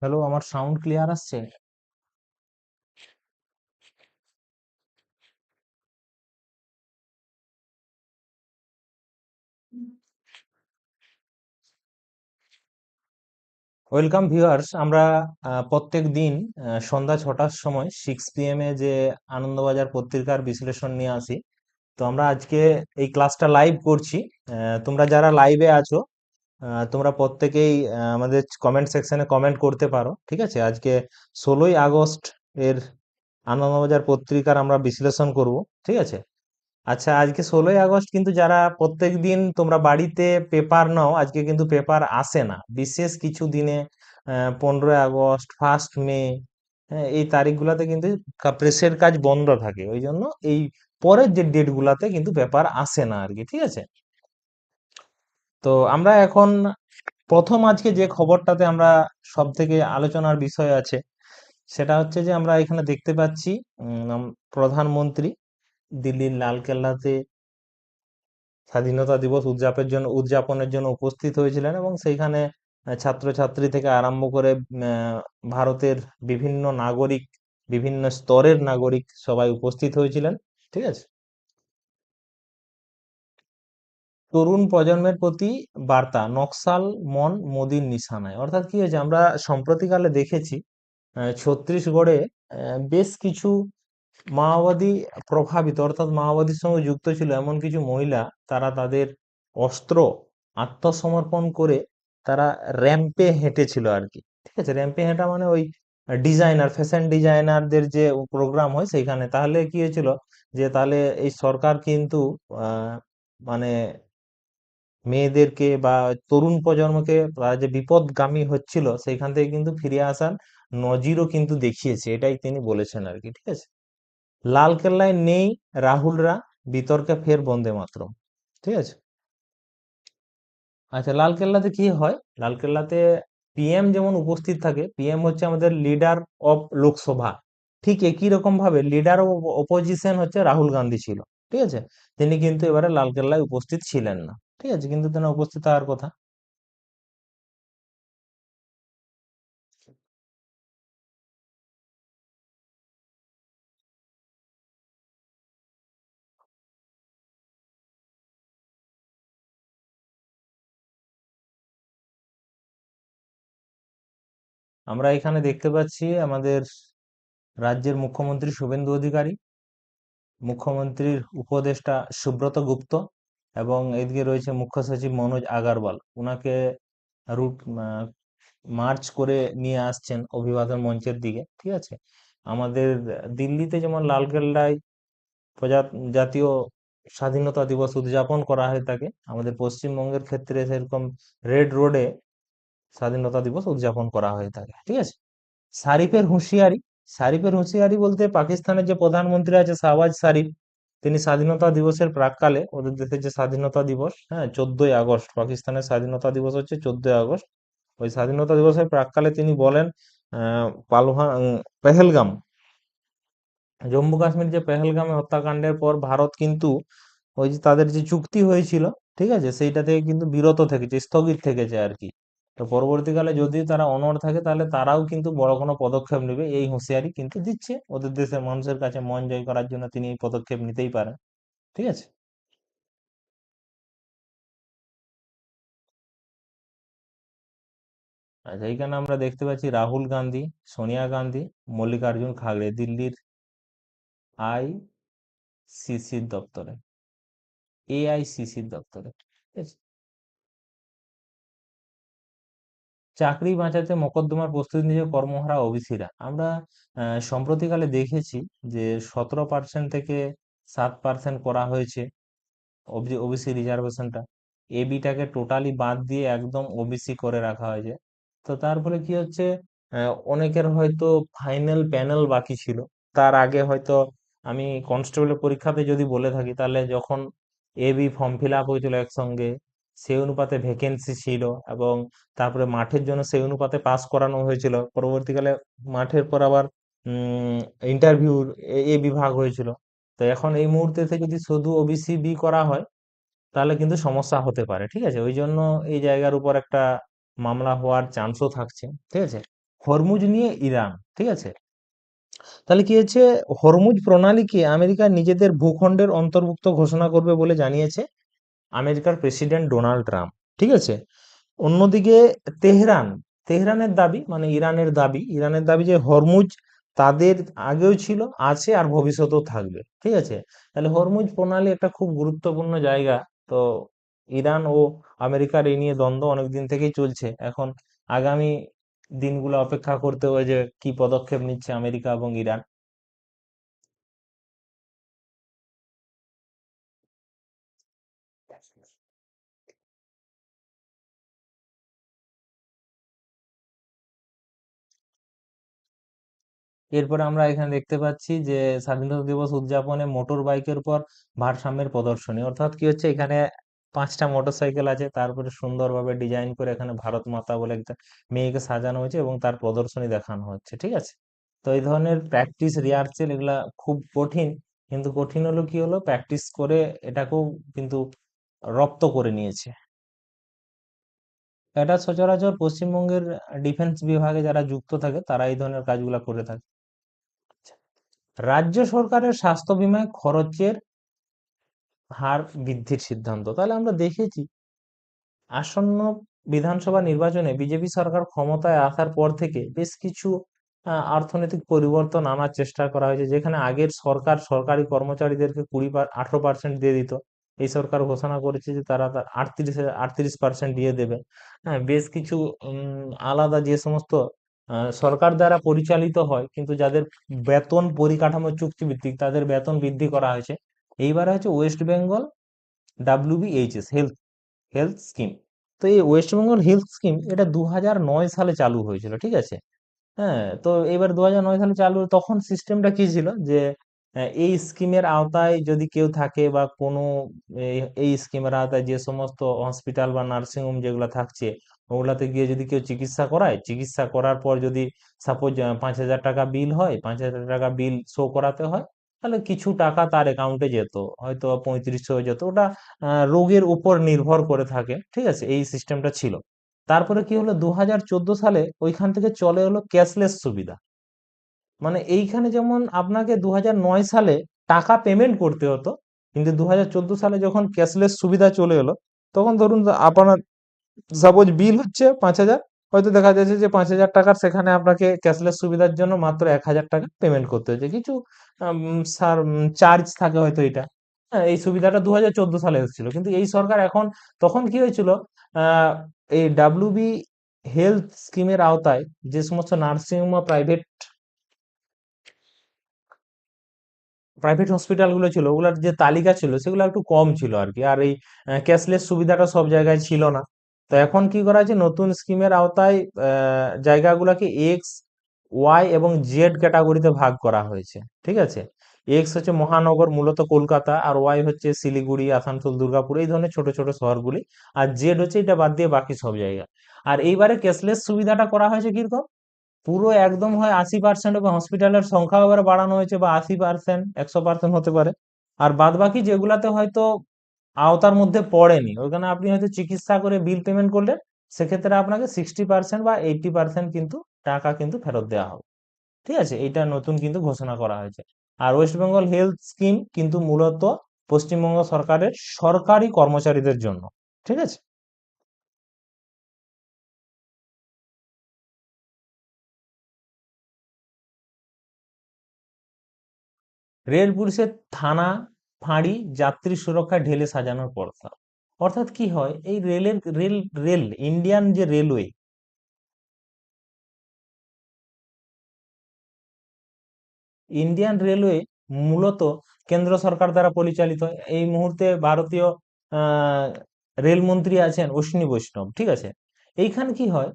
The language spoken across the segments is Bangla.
হ্যালো, আমার সাউন্ড ক্লিয়ার আসছে? Welcome viewers. আমরা প্রত্যেক দিন সন্ধ্যা 6টার সময় 6 PM এ যে আনন্দবাজার পত্রিকার বিশ্লেষণ নিয়ে আসি। তো আমরা আজকে এই ক্লাসটা লাইভ করছি। তোমরা যারা লাইভে আছো, তোমরা প্রত্যেকেই আমাদের কমেন্ট সেকশনে কমেন্ট করতে পারো। ঠিক আছে, আজকে 16ই আগস্ট এর আনন্দবাজার পত্রিকার আমরা বিশ্লেষণ করব। ঠিক আছে। আচ্ছা, আজকে 16ই আগস্ট, কিন্তু যারা প্রত্যেকদিন তোমরা বাড়িতে পেপার নাও, আজকে কিন্তু পেপার আসে না বিশেষ কিছু দিনে। 15ই আগস্ট, 1 মে, হ্যাঁ, এই তারিখগুলোতে কিন্তু প্রেসের কাজ বন্ধ থাকে, ওই জন্য এই পরের যে ডেট গুলাতে কিন্তু পেপার আসে না আর কি। ঠিক আছে। তো আমরা এখন প্রথম আজকে যে খবরটাতে আমরা সব থেকে আলোচনার বিষয় আছে, সেটা হচ্ছে যে আমরা এখানে দেখতে পাচ্ছি প্রধানমন্ত্রী দিল্লির লালকেল্লাতে স্বাধীনতা দিবস উদযাপনের জন্য উপস্থিত হয়েছিলেন, এবং সেইখানে ছাত্রছাত্রী থেকে আরম্ভ করে ভারতের বিভিন্ন নাগরিক, বিভিন্ন স্তরের নাগরিক সবাই উপস্থিত হয়েছিলেন। ঠিক আছে। তরুণ প্রজন্মের প্রতি বার্তা, নকশাল মন মোদির নিশানায়। অর্থাৎ কি হয়েছে, আমরা সম্প্রতিকালে দেখেছি ছত্তিশগড়ে বেশ কিছু মাওবাদী প্রভাবিত, অর্থাৎ মাওবাদীর সঙ্গে যুক্ত ছিল এমন কিছু মহিলা, তারা তাদের অস্ত্র আত্মসমর্পণ করে তারা র্যাম্পে হেঁটেছিল আর কি। ঠিক আছে, র্যাম্পে হেঁটা মানে ওই ফ্যাশন ডিজাইনারদের যে প্রোগ্রাম হয় সেইখানে। তাহলে কি হয়েছিল, যে তাহলে এই সরকার কিন্তু মানে মেয়েদেরকে বা তরুণ প্রজন্মকে তারা যে বিপদগামী হচ্ছিল সেইখান থেকে কিন্তু ফিরে আসার নজিরও কিন্তু দেখিয়েছে, এটাই তিনি বলেছেন আর কি। ঠিক আছে। লালকেল্লায় নেই রাহুলরা, বিতর্কে ফের বন্দে মাতরম। ঠিক আছে। আচ্ছা, লালকেল্লাতে কি হয়, লালকেল্লাতে পিএম যেমন উপস্থিত থাকে, পিএম হচ্ছে আমাদের লিডার অফ লোকসভা, ঠিক একই রকম ভাবে লিডার অফ অপোজিশন হচ্ছে রাহুল গান্ধী ছিল। ঠিক আছে। তিনি কিন্তু এবারে লালকেল্লায় উপস্থিত ছিলেন না। ঠিক আছে, কিন্তু তিনি উপস্থিত হওয়ার কথা। আমরা এখানে দেখতে পাচ্ছি আমাদের রাজ্যের মুখ্যমন্ত্রী শুভেন্দু অধিকারী, মুখ্যমন্ত্রীর উপদেষ্টা সুব্রত গুপ্ত, এবং এদিকে রয়েছে মুখ্য সচিব মনোজ আগারওয়াল। উনাকে রুট মার্চ করে নিয়ে আসছেন অভিবাদন মঞ্চের দিকে। ঠিক আছে। আমাদের দিল্লিতে যেমন লালকেল্লায় প্রজা জাতীয় স্বাধীনতা দিবস উদযাপন করা হয়ে থাকে, আমাদের পশ্চিমবঙ্গের ক্ষেত্রে সেরকম রেড রোডে স্বাধীনতা দিবস উদযাপন করা হয়ে থাকে। ঠিক আছে। শারিফের হুঁশিয়ারি, শারিফের হুঁশিয়ারি বলতে পাকিস্তানের যে প্রধানমন্ত্রী আছে শাহবাজ শারিফ, তিনি স্বাধীনতা দিবসের প্রাক্কালে, ওদের দেশের যে স্বাধীনতা দিবস, হ্যাঁ, 14ই আগস্ট, পাকিস্তানের স্বাধীনতা দিবস হচ্ছে 14ই আগস্ট। ওই স্বাধীনতা দিবসের প্রাক্কালে তিনি বলেন পালওয়ান পেহেলগাম, জম্মু কাশ্মীর যে পেহেলগামে হত্যাকাণ্ডের পর ভারত কিন্তু ওই যে তাদের যে চুক্তি হয়েছিল, ঠিক আছে, সেইটা থেকে কিন্তু বিরত থেকেছে, স্থগিত থেকেছে আর কি। তো পরবর্তীকালে যদি তারা অনড় থাকে, তাহলে তারাও কিন্তু বড় কোনো পদক্ষেপ নেবে, এই হুঁশিয়ারি কিন্তু দিচ্ছে। ওদের দেশের মানুষের কাছে মন জয় করার জন্য তিনি এই পদক্ষেপ নিতেই পারেন। ঠিক আছে। আচ্ছা, এইখানে আমরা দেখতে পাচ্ছি রাহুল গান্ধী, সোনিয়া গান্ধী, মল্লিকার্জুন খাড়গে দিল্লির আইসিসির দপ্তরে, এআইসিসির দপ্তরে। ঠিক আছে। চাকরি বাঁচাতে মোকদ্দমার প্রস্তুতি নিয়ে কর্মহারা ওবিসিরা। আমরা সম্প্রতিকালে দেখেছি যে 17% থেকে 7% করা হয়েছে ওবিসি রিজার্ভেশনটা। এবিটাকে টোটালি বাদ দিয়ে একদম ওবিসি করে রাখা হয়েছে। তো তার ফলে কি হচ্ছে, অনেকের হয়তো ফাইনাল প্যানেল বাকি ছিল। তার আগে হয়তো, আমি কনস্টেবলের পরীক্ষাতে যদি বলে থাকি, তাহলে যখন এবি ফর্ম ফিল আপ হয়েছিল একসঙ্গে, সেই অনুপাতে ভ্যাকেন্সি ছিল, এবং তারপরে মাঠের জন্য সেই অনুপাতে পাস করানো হয়েছিল। পরবর্তীকালে মাঠের পর আবার ইন্টারভিউ এ বিভাগ হয়েছিল। তো এখন এই মুহূর্তে থেকে যদি শুধু ওবিসি বি করা হয়, তাহলে কিন্তু সমস্যা হতে পারে। ঠিক আছে, ওই জন্য এই জায়গার উপর একটা মামলা হওয়ার চান্সও থাকছে। ঠিক আছে। হরমুজ নিয়ে ইরান, ঠিক আছে। তাহলে কি হচ্ছে, হরমুজ প্রণালীকে আমেরিকা নিজেদের ভূখণ্ডের অন্তর্ভুক্ত ঘোষণা করবে বলে জানিয়েছে আমেরিকার প্রেসিডেন্ট ডোনাল্ড ট্রাম্প, ঠিক আছে। অন্যদিকে তেহরান, তেহরানের দাবি মানে ইরানের দাবি যে হরমুজ তাদের আগেও ছিল, আছে আর ভবিষ্যতেও থাকবে, ঠিক আছে। তাহলে হরমুজ প্রণালী একটা খুব গুরুত্বপূর্ণ জায়গা। তো ইরান ও আমেরিকার এই নিয়ে দ্বন্দ্ব অনেকদিন থেকেই চলছে। এখন আগামী দিনগুলো অপেক্ষা করতে হবে যে কি পদক্ষেপ নিচ্ছে আমেরিকা এবং ইরান। এরপরে আমরা এখানে দেখতে পাচ্ছি যে স্বাধীনতা দিবস উদযাপনে মোটর বাইকের উপর ভারসাম্যের প্রদর্শনী, অর্থাৎ কি হচ্ছে, এখানে 5টা মোটর সাইকেল আছে, তারপরে সুন্দরভাবে ডিজাইন করে এখানে ভারত মাতা বলে একটা মেয়েকে সাজানো হয়েছে এবং তার প্রদর্শনী দেখানো হচ্ছে, ঠিক আছে। তো এই ধরনের প্র্যাকটিস রিহার্সেল এগুলা খুব কঠিন, কিন্তু কঠিন হলো কি হলো, প্র্যাকটিস করে এটাকেও কিন্তু রপ্ত করে নিয়েছে। এটা সচরাচর পশ্চিমবঙ্গের ডিফেন্স বিভাগে যারা যুক্ত থাকে তারা এই ধরনের কাজগুলা করে থাকে। রাজ্য সরকারের স্বাস্থ্য বীমায় খরচের হার বৃদ্ধির সিদ্ধান্ত, তাহলে আমরা দেখেছি আসন্ন বিধানসভা নির্বাচনে বিজেপি সরকার ক্ষমতায় আসার পর থেকে বেশ কিছু অর্থনৈতিক পরিবর্তন আনার চেষ্টা করা হয়েছে। যেখানে আগের সরকার সরকারি কর্মচারীদেরকে 18% দিয়ে দিত, এই সরকার ঘোষণা করেছে যে তারা তার 38% দিয়ে দেবে। হ্যাঁ, বেশ কিছু আলাদা যে সমস্ত সরকার দ্বারা পরিচালিত হয় কিন্তু যাদের বেতন পরিকাঠামো চুক্তিভিত্তিক, তাদের বেতন বৃদ্ধি করা হয়েছে। এইবার হচ্ছে West Bengal WBHS health health scheme. তো এই ওয়েস্ট বেঙ্গল হেলথ স্কিম এটা 2009 সালে চালু হয়েছিল, ঠিক আছে। হ্যাঁ, তো এবার 2009 সালে চালু, তখন সিস্টেমটা কি ছিল যে এই স্কিমের আওতায় যদি কেউ থাকে বা কোনো এই স্কিমের আওতায় যে সমস্ত হসপিটাল বা নার্সিং হোম যেগুলো থাকছে, ওগুলাতে গিয়ে যদি কেউ চিকিৎসা করায়, চিকিৎসা করার পর যদি সাপোজ 5,000 টাকা বিল হয়, 5,000 টাকা বিল শো করাতে হয়, তাহলে কিছু টাকা তার অ্যাকাউন্টে যেত, হয়তো 3500 হয়ে যেত। ওটা রোগের উপর নির্ভর করে থাকে, ঠিক আছে, এই সিস্টেমটা ছিল। তারপরে কি হলো, 2014 সালে ওইখান থেকে চলে এলো ক্যাশলেস সুবিধা। মানে এইখানে যেমন আপনাকে 2009 সালে টাকা পেমেন্ট করতে হতো, কিন্তু 2014 সালে যখন ক্যাশলেস সুবিধা চলে এলো, তখন ধরুন আপনার সাপোজ বিল হচ্ছে 5,000, হয়তো দেখা যাচ্ছে যে 5,000 টাকার সেখানে আপনাকে ক্যাশলেস সুবিধার জন্য মাত্র 1,000 টাকা পেমেন্ট করতে হচ্ছে। কিছু চার্জ থাকে হয়তো এটা। হ্যাঁ, এই সুবিধাটা 2014 সালে এসেছিল, কিন্তু এই সরকার এখন, তখন কি হয়েছিল, আহ এই ডাব্লিউবি হেলথ স্কিমের আওতায় যে সমস্ত নার্সিং হোম বা প্রাইভেট প্রাইভেট হসপিটাল গুলো ছিল, ওগুলোর যে তালিকা ছিল সেগুলো একটু কম ছিল আর কি, আর এই ক্যাশলেস সুবিধাটা সব জায়গায় ছিল না। তো এখন কি করা হয়েছে, নতুন স্কিমের আওতায় জায়গাগুলোকে X, Y এবং Z ক্যাটাগরিতে ভাগ করা হয়েছে, ঠিক আছে। এক্স হচ্ছে মহানগর, মূলত কলকাতা, আর ওয়াই হচ্ছে শিলিগুড়ি, আসানসোল, দুর্গাপুর, এই ধরনের ছোট ছোট শহরগুলি, আর জেড হচ্ছে এটা বাদ দিয়ে বাকি সব জায়গা। আর এইবারে ক্যাশলেস সুবিধাটা করা হয়েছে কিরকম, পুরো একদম হয় 80% বা হসপিটালের সংখ্যাও এবার বাড়ানো হয়েছে, বা 80%, 100% হতে পারে। আর বাদ বাকি যেগুলাতে হয়তো আওতার মধ্যে পড়েনি, ওখানে আপনি হয়তো চিকিৎসা করে বিল পেমেন্ট করলেন, সেক্ষেত্রে আপনাকে 60% বা 80% কিন্তু টাকা কিন্তু ফেরত দেওয়া হবে, ঠিক আছে। এটা নতুন কিন্তু ঘোষণা করা হয়েছে। আর ওয়েস্ট বেঙ্গল হেলথ স্কিম কিন্তু মূলত পশ্চিমবঙ্গ সরকারের সরকারি কর্মচারীদের জন্য, ঠিক আছে। রেল পুলিশের থানা, ফাঁড়ি, যাত্রী সুরক্ষা ঢেলে সাজানোর প্রস্তাব। অর্থাৎ কি হয়, এই রেলের রেল রেল ইন্ডিয়ান যে রেলওয়ে, ইন্ডিয়ান রেলওয়ে মূলত কেন্দ্র সরকার দ্বারা পরিচালিত হয়। এই মুহূর্তে ভারতীয় আহ রেলমন্ত্রী আছেন অশ্বিনী বৈষ্ণব, ঠিক আছে। এইখানে কি হয়,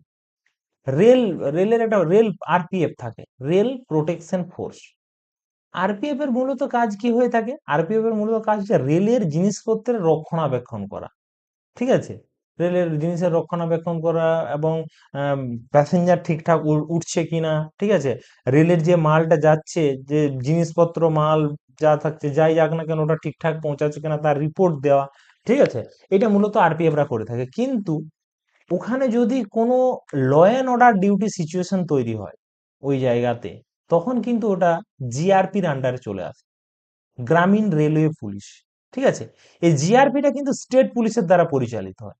রেল রেলের একটা রেল আরপিএফ থাকে, রেল প্রোটেকশন ফোর্স। আরপিএফ এর মূলত কাজ কি হয়ে থাকে, আরপিএফ এর মূলত কাজ হচ্ছে রেলের জিনিসপত্রের রক্ষণাবেক্ষণ করা, ঠিক আছে। রেলের জিনিসের রক্ষণাবেক্ষণ করা এবং প্যাসেঞ্জার ঠিকঠাক উঠছে কিনা, ঠিক আছে। রেলের যে মালটা যাচ্ছে, যে জিনিসপত্র মাল যা থাকছে, যাই যাক না কেন, ওটা ঠিকঠাক পৌঁছাচ্ছে কিনা তার রিপোর্ট দেওয়া, ঠিক আছে। এটা মূলত আরপিএফ রা করে থাকে। কিন্তু ওখানে যদি কোনো law and order duty situation তৈরি হয় ওই জায়গাতে, তখন কিন্তু ওটা জিআরপির আন্ডারে চলে আসে, গ্রামীণ রেলওয়ে পুলিশ। ঠিক আছে, এই জিআরপিটা কিন্তু স্টেট পুলিশের দ্বারা পরিচালিত হয়।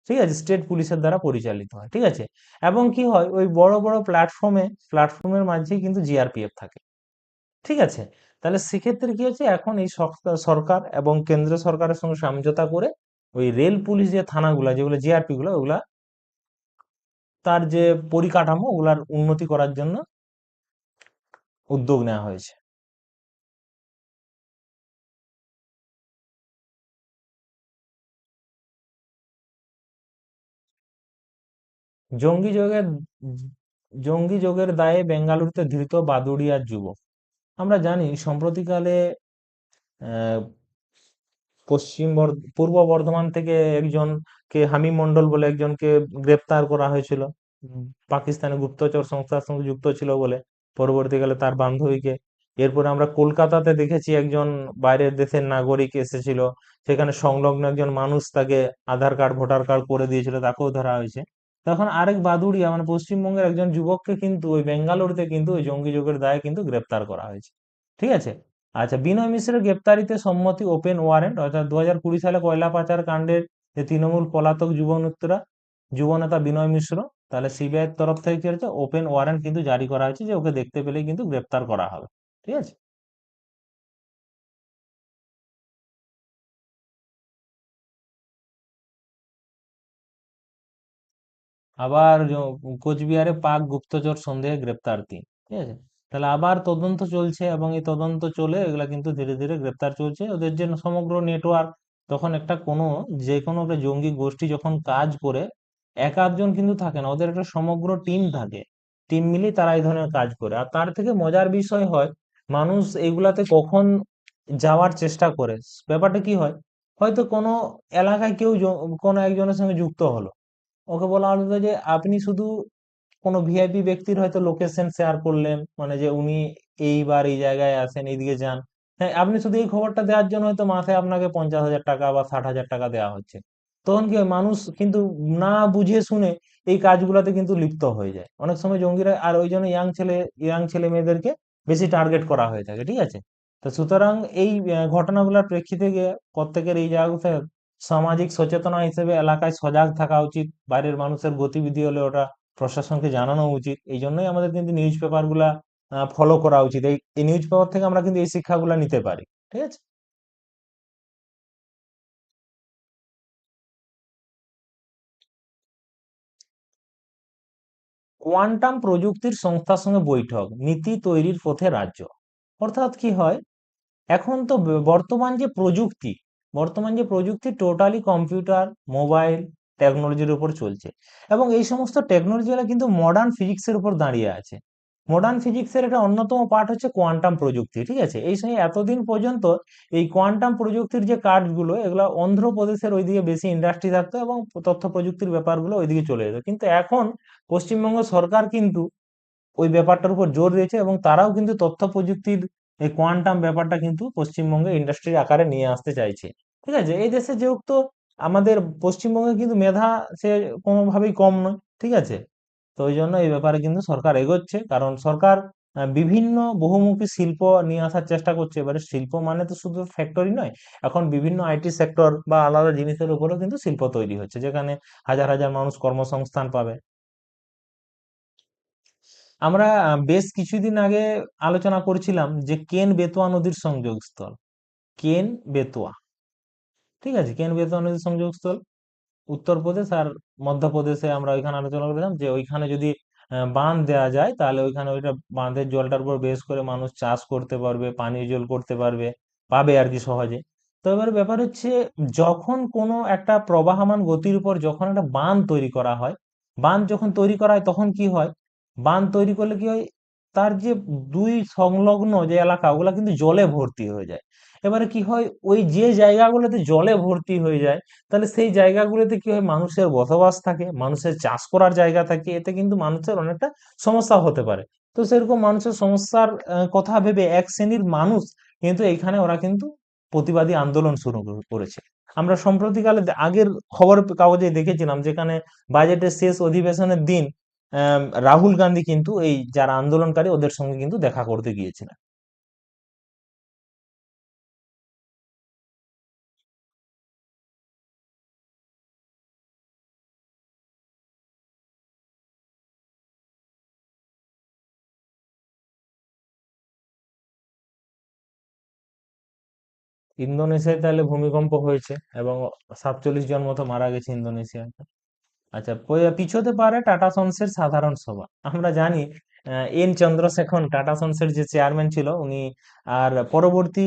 ঠিক আছে, স্টেট পুলিশের দ্বারা পরিচালিত হয়। ঠিক আছে, এবং কি হয়, ওই বড় বড় প্ল্যাটফর্মের মাঝেই কিন্তু জিআরপিএফ থাকে। ঠিক আছে, তাহলে সেক্ষেত্রে কি হচ্ছে, এখন এই সরকার এবং কেন্দ্র সরকারের সঙ্গে সমঝোতা করে ওই রেল পুলিশ যে থানাগুলা, যেগুলো জিআরপি গুলো, ওগুলা তার যে পরিকাঠামো, ওগুলার উন্নতি করার জন্য উদ্যোগ নেওয়া হয়েছে। জঙ্গি যোগের জঙ্গি যোগের দায়ে বেঙ্গালুরুতে ধৃত বাদুড়িয়ার যুবক। আমরা জানি সম্প্রতিকালে আহ, পূর্ব বর্ধমান থেকে একজনকে, হামিম মন্ডল বলে একজনকে গ্রেপ্তার করা হয়েছিল, উম, পাকিস্তানি গুপ্তচর সংস্থার সঙ্গে যুক্ত ছিল বলে। পরবর্তীকালে তার বান্ধবীকে, এরপরে আমরা কলকাতাতে দেখেছি একজন বাইরের দেশের নাগরিক এসেছিল, সেখানে সংলগ্ন একজন মানুষ তাকে আধার কার্ড ভোটার কার্ড করে দিয়েছিল, তাকেও ধরা হয়েছে। তখন আরেক বাদুড়িয়া মানে পশ্চিমবঙ্গের একজন যুবককে কিন্তু ওই বেঙ্গালুরুতে কিন্তু ওই জঙ্গি যোগের দায়ে কিন্তু গ্রেপ্তার করা হয়েছে। ঠিক আছে, আচ্ছা, বিনয় মিশ্রের গ্রেপ্তারিতে সম্মতি, ওপেন ওয়ারেন্ট, অর্থাৎ 2020 সালে কয়লা পাচার কাণ্ডের যে তৃণমূল পলাতক যুবনেতা বিনয় মিশ্র, তাহলে সিবিআই এর তরফ থেকে কি হচ্ছে, ওপেন ওয়ারেন্ট কিন্তু জারি করা হয়েছে, যে ওকে দেখতে পেলেই কিন্তু গ্রেপ্তার করা হবে। ঠিক আছে, আবার কোচবিহারে পাক গুপ্তচর সন্দেহে গ্রেপ্তার 3। ঠিক আছে, তাহলে আবার তদন্ত চলছে, এবং এই তদন্ত চলে এগুলা কিন্তু ধীরে ধীরে গ্রেপ্তার চলছে। ওদের যে সমগ্র নেটওয়ার্ক, তখন একটা যে কোনো একটা জঙ্গি গোষ্ঠী যখন কাজ করে, এক আধজন কিন্তু থাকে না, ওদের একটা সমগ্র টিম থাকে, টিম মিলিয়ে তারা এই ধরনের কাজ করে। আর তার থেকে মজার বিষয় হয়, মানুষ এগুলাতে কখন যাওয়ার চেষ্টা করে, ব্যাপারটা কি হয়, হয়তো কোনো এলাকায় কেউ কোনো একজনের সঙ্গে যুক্ত হলো, ওকে বলা হলো যে আপনি শুধু কোনো ভিআইপি ব্যক্তির হয়তো লোকেশন শেয়ার করলেন, মানে যে উনি এইবার এই জায়গায় আছেন, এইদিকে যান। হ্যাঁ, আপনি শুধু এই খবরটা দেওয়ার জন্য হয়তো মাথায় আপনাকে 50,000 টাকা বা 60,000 টাকা দেওয়া হচ্ছে। তখন কি হয়, মানুষ কিন্তু না বুঝে শুনে এই কাজগুলোতে কিন্তু লিপ্ত হয়ে যায় অনেক সময় জঙ্গিরা। আর ওই জন্য ইয়াং ছেলে মেয়েদেরকে বেশি টার্গেট করা হয়ে থাকে। ঠিক আছে, তো সুতরাং এই ঘটনাগুলোর প্রেক্ষিতে গিয়ে প্রত্যেকের এই জায়গাতে সামাজিক সচেতনা হিসেবে এলাকায় সজাগ থাকা উচিত। বাইরের মানুষের গতিবিধি হলে ওটা প্রশাসনকে জানানো উচিত। এই জন্যই আমাদের কিন্তু নিউজ পেপার গুলা ফলো করা উচিত। এই নিউজ পেপার থেকে আমরা কিন্তু এই শিক্ষাগুলা নিতে পারি। ঠিক আছে, কোয়ান্টাম প্রযুক্তির সংস্থার সঙ্গে বৈঠক, নীতি তৈরির পথে রাজ্য। অর্থাৎ কি হয়, এখন তো বর্তমান যে প্রযুক্তি টোটালি কম্পিউটার, মোবাইল টেকনোলজির উপর চলছে, এবং এই সমস্ত টেকনোলজিরা কিন্তু মডার্ন ফিজিক্সের উপর দাঁড়িয়ে আছে। মডার্ন ফিজিক্সের একটা অন্যতম পার্ট হচ্ছে কোয়ান্টাম প্রযুক্তি। ঠিক আছে, এই সময় এতদিন পর্যন্ত এই কোয়ান্টাম প্রযুক্তির যে কাজগুলো, এগুলো অন্ধ্রপ্রদেশের ওইদিকে বেশি ইন্ডাস্ট্রি থাকতো, এবং তথ্য প্রযুক্তির ব্যাপারগুলো ওইদিকে চলে যেত। কিন্তু এখন পশ্চিমবঙ্গ সরকার কিন্তু ওই ব্যাপারটার উপর জোর দিয়েছে, এবং তারাও কিন্তু তথ্য প্রযুক্তির এই কোয়ান্টাম ব্যাপারটা কিন্তু পশ্চিমবঙ্গে ইন্ডাস্ট্রির আকারে নিয়ে আসতে চাইছে। ঠিক আছে, এই দেশে যেহেতু আমাদের পশ্চিমবঙ্গে কিন্তু মেধা সে কোনোভাবেই কম নয়। ঠিক আছে, তো ওই জন্য এই ব্যাপারে কিন্তু সরকার এগোচ্ছে, কারণ সরকার বিভিন্ন বহুমুখী শিল্প নিয়ে আসার চেষ্টা করছে। এবারে শিল্প মানে তো শুধু ফ্যাক্টরি নয়, এখন বিভিন্ন আইটি সেক্টর বা আলাদা জিনিসের উপরেও কিন্তু শিল্প তৈরি হচ্ছে, যেখানে হাজার হাজার মানুষ কর্মসংস্থান পাবে। আমরা বেশ কিছুদিন আগে আলোচনা করছিলাম যে কেন বেতোয়া নদীর সংযোগস্থল, কেন বেতোয়া। ঠিক আছে, কেন বেতোয়া নদীর সংযোগস্থল উত্তরপ্রদেশ আর মধ্যপ্রদেশে। আমরা ওইখানে আলোচনা করেছিলাম যে ওইখানে যদি বাঁধ দেওয়া যায়, তাহলে ওইখানে ওইটা বাঁধের জলটার উপর বেশ করে মানুষ চাষ করতে পারবে, পানীয় জল করতে পাবে আর কি সহজে। তো এবার ব্যাপার হচ্ছে, যখন কোনো একটা প্রবাহমান গতির উপর যখন একটা বাঁধ তৈরি করা হয়, বাঁধ যখন তৈরি করা হয় তখন কি হয়, বাঁধ তৈরি করলে কি হয়, তার যে দুই সংলগ্ন যে এলাকা, ওগুলা কিন্তু জলে ভর্তি হয়ে যায়। এবারে কি হয়, ওই যে জায়গাগুলোতে জলে ভর্তি হয়ে যায়, তাহলে সেই জায়গাগুলোতে কি হয়, মানুষের বসবাস থাকে, মানুষের চাষ করার জায়গা থাকে, এতে কিন্তু মানুষের অনেকটা সমস্যা হতে পারে। তো সেরকম মানুষের সমস্যার কথা ভেবে এক শ্রেণীর মানুষ কিন্তু এইখানে ওরা কিন্তু প্রতিবাদী আন্দোলন শুরু করেছে। আমরা সম্প্রতিকালে আগের খবর কাগজে দেখেছিলাম, যেখানে বাজেটের শেষ অধিবেশনের দিন রাহুল গান্ধী কিন্তু এই যারা আন্দোলনকারী ওদের সঙ্গে কিন্তু দেখা করতে গিয়েছিলেন। ইন্দোনেশিয়ায় তাহলে ভূমিকম্প হয়েছে এবং 47 জন মতো মারা গেছে ইন্দোনেশিয়ায়। আচ্ছা, পিছোতে পারে টাটা সন্সের সাধারণ সভা। আমরা জানি এন চন্দ্রশেখর টাটা সন্সের যে চেয়ারম্যান ছিল উনি, আর পরবর্তী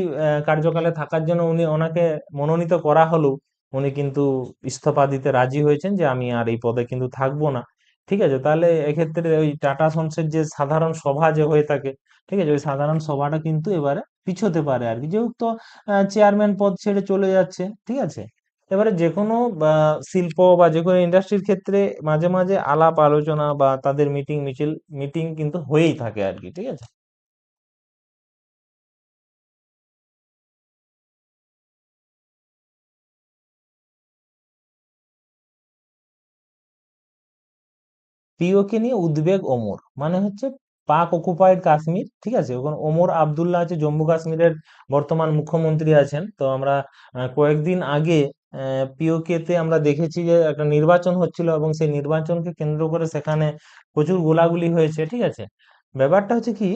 কার্যকালে থাকার জন্য ওনাকে মনোনীত করা হলেও উনি কিন্তু ইস্তফা দিতে রাজি হয়েছেন, যে আমি আর এই পদে কিন্তু থাকবো না। ঠিক আছে, তাহলে এক্ষেত্রে ওই টাটা সন্সের যে সাধারণ সভা যে হয়ে থাকে, ঠিক আছে, ওই সাধারণ সভাটা কিন্তু এবারে পিছোতে পারে আর কি, যেহেতু চেয়ারম্যান পদ ছেড়ে চলে যাচ্ছে। ঠিক আছে, এবারে যে কোনো শিল্প বা যে কোনো ইন্ডাস্ট্রির ক্ষেত্রে মাঝে মাঝে আলাপ আলোচনা বা তাদের মিটিং কিন্তু হয়েই থাকে আর কি। ঠিক আছে, পিওকে নিয়ে উদ্বেগ ওমর মানে হচ্ছে পাক অকুপাইড কাশ্মীর। ঠিক আছে, ওখানে ওমর আবদুল্লাহ আছে, জম্মু কাশ্মীরের বর্তমান মুখ্যমন্ত্রী আছেন। তো আমরা কয়েকদিন আগে পিওকে তে আমরা দেখেছি যে একটা নির্বাচন হচ্ছিল এবং সেই নির্বাচনকে কেন্দ্র করে সেখানে প্রচুর গোলাগুলি হয়েছে। ঠিক আছে, ব্যাপারটা হচ্ছে কি,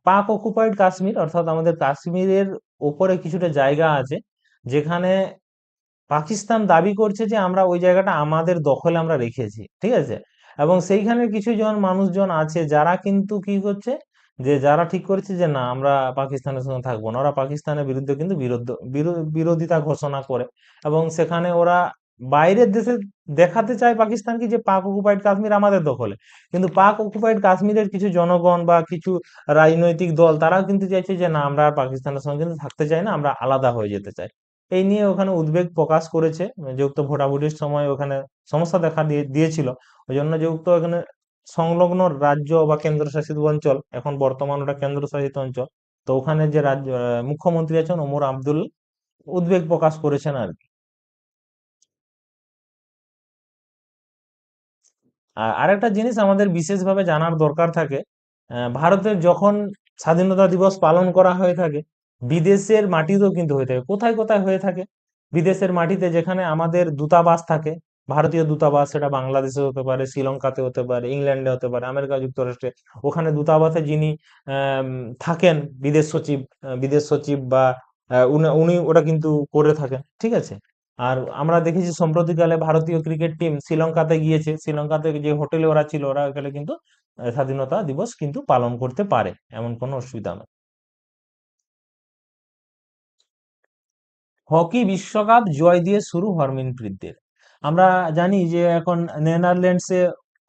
পাক অকুপাইড কাশ্মীর অর্থাৎ আমাদের কাশ্মীরের ওপরে কিছুটা জায়গা আছে, যেখানে পাকিস্তান দাবি করছে যে আমরা ওই জায়গাটা আমাদের দখলে আমরা রেখেছি। ঠিক আছে, এবং সেইখানে কিছু জন মানুষজন আছে যারা কিন্তু কি করছে, যে যারা ঠিক করেছে যে না আমরা পাকিস্তানের সঙ্গে থাকবো না, ওরা পাকিস্তানের বিরুদ্ধে কিন্তু বিরোধিতা ঘোষণা করে। এবং সেখানে ওরা বাইরের দেশে দেখাতে চায় পাকিস্তানকে যে পাক অকুপাইড কাশ্মীর আমাদের দখলে, কিন্তু পাক অকুপাইড কাশ্মীরের কিছু জনগণ বা কিছু রাজনৈতিক দল তারাও কিন্তু চাইছে যে না আমরা আর পাকিস্তানের সঙ্গে কিন্তু থাকতে চাই না, আমরা আলাদা হয়ে যেতে চাই। এই নিয়ে ওখানে উদ্বেগ প্রকাশ করেছে, যেহেতু ভোটাভুটির সময় ওখানে সমস্যা দিয়েছিল। ওই জন্য যেহেতু এখানে সংলগ্ন রাজ্য বা কেন্দ্রশাসিত অঞ্চল, এখন বর্তমান ওটা কেন্দ্রশাসিত অঞ্চল, তো ওখানে যে রাজ্য মুখ্যমন্ত্রী আছেন ওমর আব্দুল উদ্বেগ প্রকাশ করেছেন আর কি। আর আরেকটা জিনিস আমাদের বিশেষভাবে জানার দরকার থাকে, ভারতের যখন স্বাধীনতা দিবস পালন করা হয়ে থাকে, বিদেশের মাটিতেও কিন্তু হয়ে থাকে। কোথায় কোথায় হয়ে থাকে? বিদেশের মাটিতে, যেখানে আমাদের দূতাবাস থাকে, ভারতীয় দূতাবাস, সেটা বাংলাদেশে হতে পারে, শ্রীলঙ্কাতে হতে পারে, ইংল্যান্ডে হতে পারে, আমেরিকা যুক্তরাষ্ট্রে। ওখানে দূতাবাসে যিনি আম, থাকেন, বিদেশ সচিব বা উনি উনি ওটা কিন্তু করে থাকেন। ঠিক আছে, আর আমরা দেখেছি সম্প্রতিকালে ভারতীয় ক্রিকেট টিম শ্রীলঙ্কাতে গিয়েছে, শ্রীলঙ্কাতে যে হোটেলে ওরা ছিল, ওরা ওখানে কিন্তু স্বাধীনতা দিবস কিন্তু পালন করতে পারে, এমন কোনো অসুবিধা নেই। হকি বিশ্বকাপ জয় দিয়ে শুরু হরমিনপ্রীতদের। আমরা জানি যে এখন নেদারল্যান্ডসে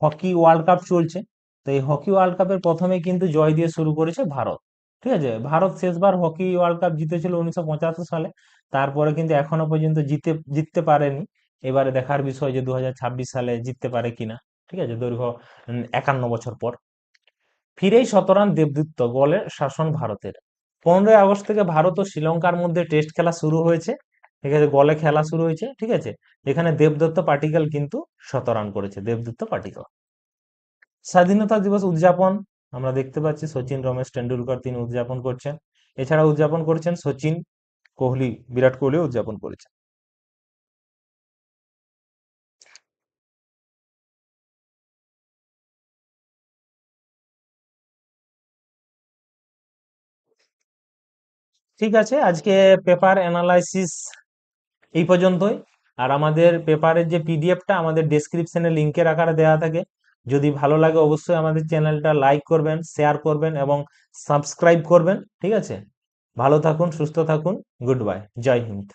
হকি ওয়ার্ল্ড কাপ চলছে। তো এই হকি ওয়ার্ল্ড কাপের প্রথমে কিন্তু জয় দিয়ে শুরু করেছে ভারত। ঠিক আছে, ভারত শেষবার হকি ওয়ার্ল্ড কাপ জিতেছিল 1985 সালে। তারপরে কিন্তু এখনো পর্যন্ত জিততে পারেনি। এবারে দেখার বিষয় যে 2026 সালে জিততে পারে কিনা। ঠিক আছে, দীর্ঘ 51 বছর পর ফিরেই শতরান দেবদূত গোলের শাসন ভারতের। 15ই আগস্ট থেকে ভারত ও শ্রীলঙ্কার মধ্যে টেস্ট খেলা শুরু হয়েছে। ঠিক আছে, গোলে খেলা শুরু হয়েছে। ঠিক আছে, এখানে দেবদত্ত পাটিকল কিন্তু শতরান করেছে, দেবদত্ত পাটিকল। স্বাধীনতা দিবস উদযাপন আমরা দেখতে পাচ্ছি সচিন রমেশ টেন্ডুলকর তিনি উদযাপন করছেন। এছাড়া উদযাপন করছেন সচিন, কোহলি, বিরাট কোহলি উদযাপন করেছেন। ঠিক আছে, আজকে পেপার অ্যানালাইসিস এই পর্যন্তই। আর আমাদের পেপারের যে পিডিএফটা আমাদের ডেসক্রিপশনে লিংকের আকারে দেওয়া থাকে। যদি ভালো লাগে অবশ্যই আমাদের চ্যানেলটা লাইক করবেন, শেয়ার করবেন এবং সাবস্ক্রাইব করবেন। ঠিক আছে, ভালো থাকুন, সুস্থ থাকুন। গুড বাই, জয় হিন্দ।